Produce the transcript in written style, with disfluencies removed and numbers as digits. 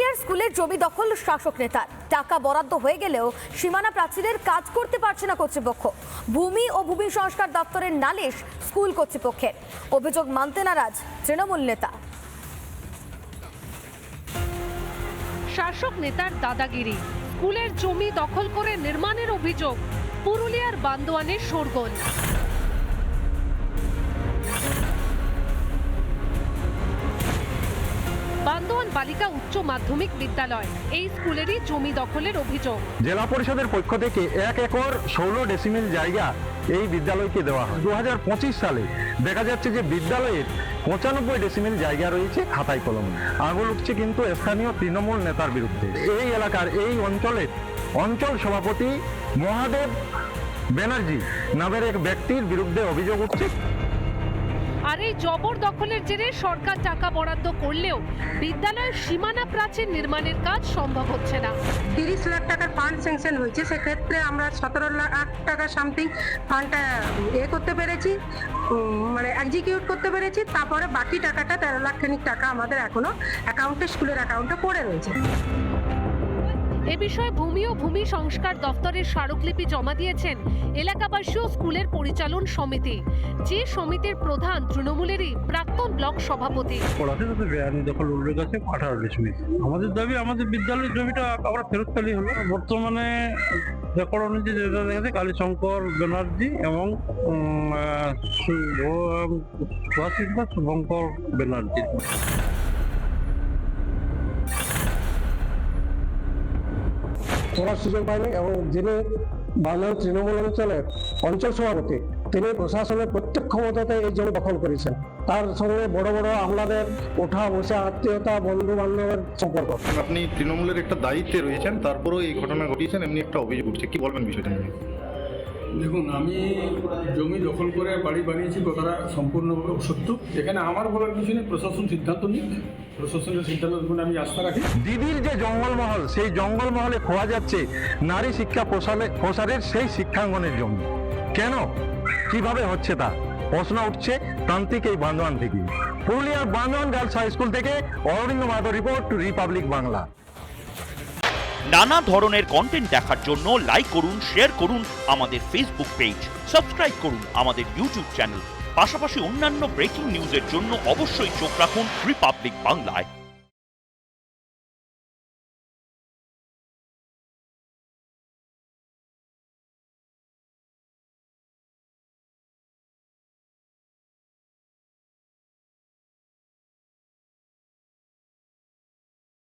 পুরুলিয়ার স্কুলের জমি দখল শাসক নেতার। টাকা বরাদ্দ হয়ে গেলেও সীমানা প্রাচীরের কাজ করতে পারছে না কর্তৃপক্ষ। ভূমি ও ভূমি সংস্কার দপ্তরের নালিশ স্কুল কর্তৃপক্ষের। অভিযোগ মানতে নারাজ তৃণমূল নেতা। শাসক নেতার দাদাগিরি, স্কুলের জমি দখল করে নির্মাণের অভিযোগ। পুরুলিয়ার বান্দোয়ানের শোরগোল। বান্দোয়ান বালিকা উচ্চ মাধ্যমিক বিদ্যালয়, এই স্কুলেরই জমি দখলের অভিযোগ। জেলা পরিষদের পক্ষ থেকে 1 একর 16 ডেসিমেল জায়গা এই বিদ্যালয়কে দেওয়া হয়। 2025 সালে দেখা যাচ্ছে যে বিদ্যালয়ের 95 ডেসিমেল জায়গা রয়েছে খাতায় কলমে। আঙুল উঠছে কিন্তু স্থানীয় তৃণমূল নেতার বিরুদ্ধে। এই এলাকার এই অঞ্চলের অঞ্চল সভাপতি মহাদেব ব্যানার্জি নামের এক ব্যক্তির বিরুদ্ধে অভিযোগ উঠছে। আর এই জবরদখলের জেরে সরকার টাকা বরাদ্দ করলেও বিদ্যালয়ের সীমানা প্রাচীর নির্মাণের কাজ সম্ভব হচ্ছে না। 30 লাখ টাকার ফান্ড স্যাংশন হয়েছে, সেক্ষেত্রে আমরা 17 লাখ টাকা সামথিং ফান্ডটা করতে পেরেছি, মানে এক্সিকিউট করতে পেরেছি। তারপরে বাকি টাকাটা 13 লাখ খানিক টাকা আমাদের এখনো অ্যাকাউন্টে, স্কুলের অ্যাকাউন্টে পড়ে রয়েছে। এ বিষয়ে ভূমি ও ভূমি সংস্কার দপ্তরের স্মারকলিপি জমা দিয়েছেন এলাকাবাসী ও স্কুলের পরিচালন সমিতি, যে সমিতির প্রধান তৃণমূলেরই প্রাক্তন ব্লক সভাপতি। দখল উল্লেখ আছে 18 ডেসিমেল। আমাদের দাবি আমাদের বিদ্যালয়ের জমিটা আমরা ফেরত পেলেই হলো। বর্তমানে রেকর্ড অনুযায়ী যেটা দেখা যায় কালীশঙ্কর ব্যানার্জি এবং শুভঙ্কর ব্যানার্জি। করার সুযোগ পায়নি এবং যিনি বাংলার তৃণমূল অঞ্চলের অঞ্চল সভাপতি, তিনি প্রশাসনের প্রত্যেক ক্ষমতাতে এই জমি দখল করেছেন। তার সঙ্গে বড় বড় আমলাদের ওঠা বসে আত্মীয়তা, বন্ধু বান্ধবের সম্পর্ক। আপনি তৃণমূলের একটা দায়িত্বে রয়েছেন, তারপরেও এই ঘটনা ঘটিয়েছেন, এমনি একটা অভিযোগ উঠছে, কি বলবেন বিষয়টা নিয়ে? দেখুন, আমি জমি দখল করে বাড়ি বানিয়েছি, কথাটা সম্পূর্ণভাবে অসত্য। এখানে আমার বলার কিছু নেই, প্রশাসন সিদ্ধান্ত নিক, প্রশাসনের সিদ্ধান্তের উপর আমি আস্থা রাখি। দিদির যে জঙ্গলমহল, সেই জঙ্গলমহলে খোয়া যাচ্ছে নারী শিক্ষা প্রসারের সেই শিক্ষাঙ্গনের জমি। কেন, কিভাবে হচ্ছে তা প্রশ্ন উঠছে প্রান্তিক এই বান্দোয়ান থেকে। পুরুলিয়ার বান্দোয়ান গার্লস হাই স্কুল থেকে অরবিন্দ মাহাতো রিপোর্ট, রিপাবলিক বাংলা। নানা ধরনের কন্টেন্ট দেখার জন্য লাইক করুন, শেয়ার করুন আমাদের ফেসবুক পেজ, সাবস্ক্রাইব করুন আমাদের ইউটিউব চ্যানেল। পাশাপাশি অন্যান্য ব্রেকিং নিউজের জন্য অবশ্যই চোখ রাখুন রিপাবলিক বাংলায়।